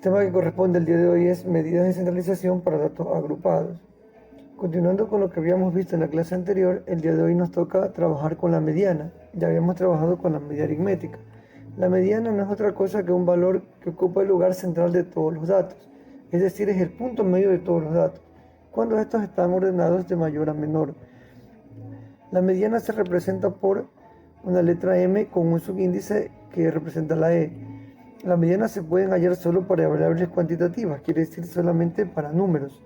El tema que corresponde al día de hoy es medidas de centralización para datos agrupados. Continuando con lo que habíamos visto en la clase anterior, el día de hoy nos toca trabajar con la mediana. Ya habíamos trabajado con la media aritmética. La mediana no es otra cosa que un valor que ocupa el lugar central de todos los datos, es decir, es el punto medio de todos los datos, cuando estos están ordenados de mayor a menor. La mediana se representa por una letra M con un subíndice que representa la E. Las medianas se pueden hallar solo para variables cuantitativas, quiere decir solamente para números.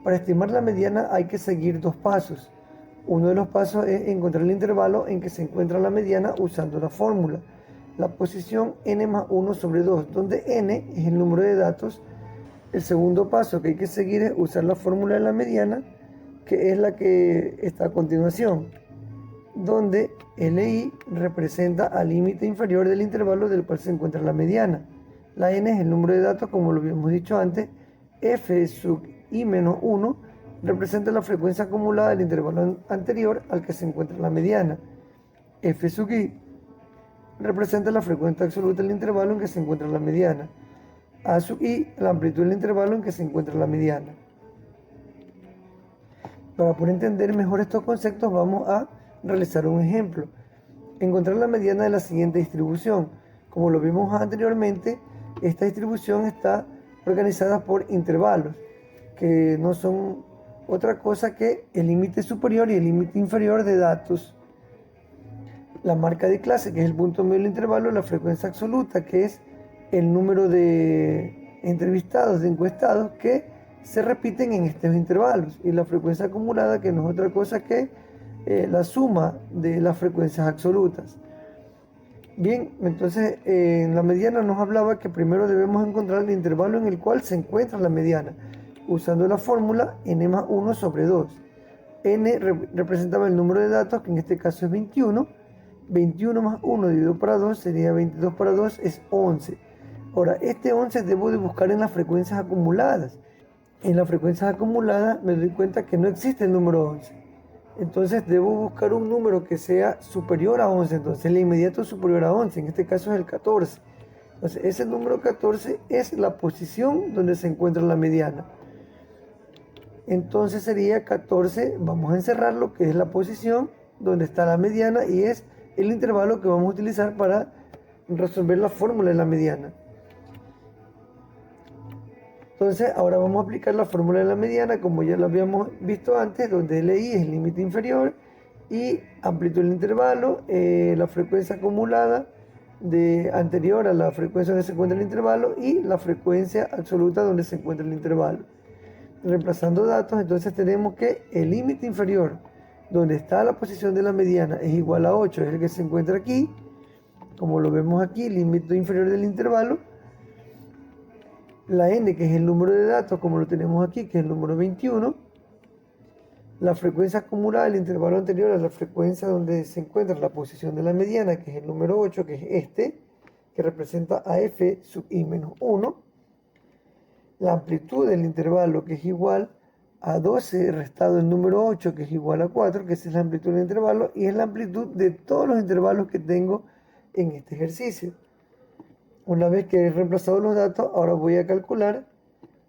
Para estimar la mediana hay que seguir dos pasos. Uno de los pasos es encontrar el intervalo en que se encuentra la mediana usando la fórmula, la posición n más 1 sobre 2, donde n es el número de datos. El segundo paso que hay que seguir es usar la fórmula de la mediana, que es la que está a continuación, donde LI representa al límite inferior del intervalo del cual se encuentra la mediana. La n es el número de datos, como lo habíamos dicho antes. F sub i menos 1 representa la frecuencia acumulada del intervalo anterior al que se encuentra la mediana. F sub i representa la frecuencia absoluta del intervalo en que se encuentra la mediana. A sub i, la amplitud del intervalo en que se encuentra la mediana. Para poder entender mejor estos conceptos, vamos a realizar un ejemplo. Encontrar la mediana de la siguiente distribución. Como lo vimos anteriormente, esta distribución está organizada por intervalos, que no son otra cosa que el límite superior y el límite inferior de datos. La marca de clase, que es el punto medio del intervalo, la frecuencia absoluta, que es el número de entrevistados, de encuestados, que se repiten en estos intervalos, y la frecuencia acumulada, que no es otra cosa que la suma de las frecuencias absolutas. Bien, entonces en la mediana nos hablaba que primero debemos encontrar el intervalo en el cual se encuentra la mediana, usando la fórmula n más 1 sobre 2. N representaba el número de datos, que en este caso es 21. 21 más 1 dividido para 2 sería 22 para 2 es 11. Ahora, este 11 debo de buscar en las frecuencias acumuladas. En las frecuencias acumuladas me doy cuenta que no existe el número 11. Entonces debo buscar un número que sea superior a 11. Entonces el inmediato superior a 11, en este caso es el 14. Entonces ese número 14 es la posición donde se encuentra la mediana. Entonces sería 14, vamos a encerrarlo, que es la posición donde está la mediana y es el intervalo que vamos a utilizar para resolver la fórmula de la mediana. Entonces ahora vamos a aplicar la fórmula de la mediana, como ya lo habíamos visto antes, donde LI es el límite inferior y amplitud del intervalo, la frecuencia acumulada anterior a la frecuencia donde se encuentra el intervalo y la frecuencia absoluta donde se encuentra el intervalo. Reemplazando datos, entonces tenemos que el límite inferior, donde está la posición de la mediana, es igual a 8, es el que se encuentra aquí, como lo vemos aquí, límite inferior del intervalo. La n, que es el número de datos, como lo tenemos aquí, que es el número 21. La frecuencia acumulada del intervalo anterior a la frecuencia donde se encuentra la posición de la mediana, que es el número 8, que es este, que representa a f sub i menos 1. La amplitud del intervalo, que es igual a 12 restado el número 8, que es igual a 4, que esa es la amplitud del intervalo, y es la amplitud de todos los intervalos que tengo en este ejercicio. Una vez que he reemplazado los datos, ahora voy a calcular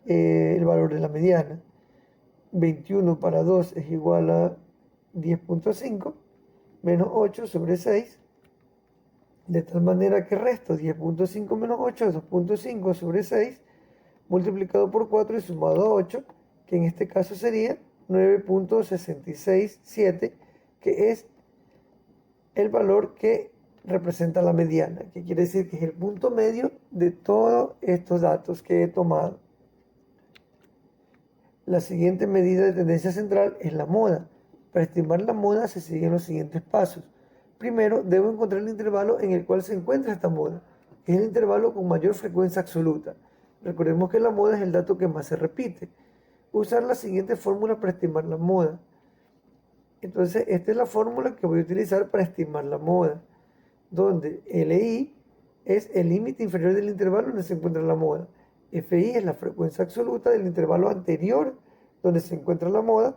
el valor de la mediana. 21 para 2 es igual a 10.5 menos 8 sobre 6. De tal manera que resto 10.5 menos 8 es 2.5 sobre 6 multiplicado por 4 y sumado a 8, que en este caso sería 9.667, que es el valor que representa la mediana, que quiere decir que es el punto medio de todos estos datos que he tomado. La siguiente medida de tendencia central es la moda. Para estimar la moda se siguen los siguientes pasos. Primero, debo encontrar el intervalo en el cual se encuentra esta moda, que es el intervalo con mayor frecuencia absoluta. Recordemos que la moda es el dato que más se repite. Usar la siguiente fórmula para estimar la moda. Entonces, esta es la fórmula que voy a utilizar para estimar la moda, donde LI es el límite inferior del intervalo donde se encuentra la moda. FI es la frecuencia absoluta del intervalo anterior donde se encuentra la moda,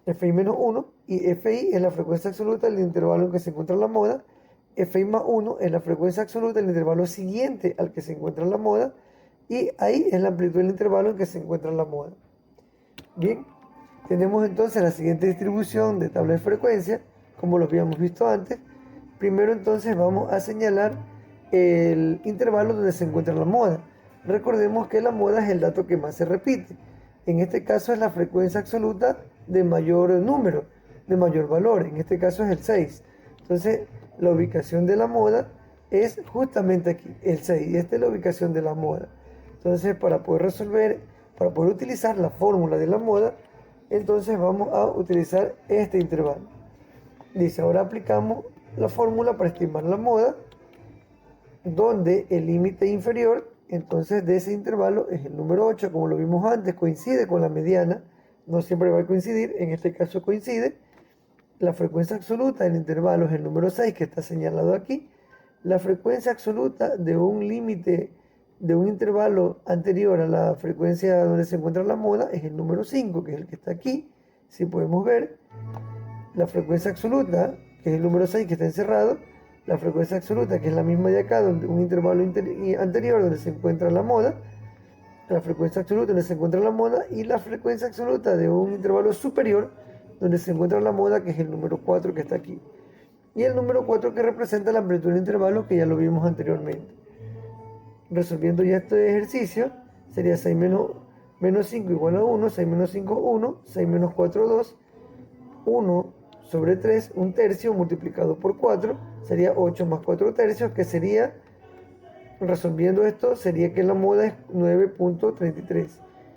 FI menos 1, y FI es la frecuencia absoluta del intervalo en que se encuentra la moda, FI más 1 es la frecuencia absoluta del intervalo siguiente al que se encuentra la moda, y ahí es la amplitud del intervalo en que se encuentra la moda. Bien, tenemos entonces la siguiente distribución de tabla de frecuencia, como lo habíamos visto antes. Primero entonces vamos a señalar el intervalo donde se encuentra la moda. Recordemos que la moda es el dato que más se repite. En este caso es la frecuencia absoluta de mayor número, de mayor valor. En este caso es el 6. Entonces, la ubicación de la moda es justamente aquí, el 6. Y esta es la ubicación de la moda. Entonces, para poder utilizar la fórmula de la moda, entonces vamos a utilizar este intervalo. Dice, ahora aplicamos la fórmula para estimar la moda, donde el límite inferior, entonces, de ese intervalo es el número 8, como lo vimos antes, coincide con la mediana, no siempre va a coincidir, en este caso coincide. La frecuencia absoluta del intervalo es el número 6, que está señalado aquí. La frecuencia absoluta de un límite, de un intervalo anterior a la frecuencia donde se encuentra la moda, es el número 5, que es el que está aquí. Si podemos ver, la frecuencia absoluta, que es el número 6 que está encerrado, la frecuencia absoluta, que es la misma de acá, donde un intervalo anterior donde se encuentra la moda, la frecuencia absoluta donde se encuentra la moda, y la frecuencia absoluta de un intervalo superior donde se encuentra la moda, que es el número 4 que está aquí. Y el número 4 que representa la amplitud del intervalo, que ya lo vimos anteriormente. Resolviendo ya este ejercicio, sería 6 menos 5 igual a 1, 6 menos 5, 1, 6 menos 4, 2, 1 sobre 3, un tercio multiplicado por 4, sería 8 más 4 tercios, que sería, resolviendo esto, sería que la moda es 9.33.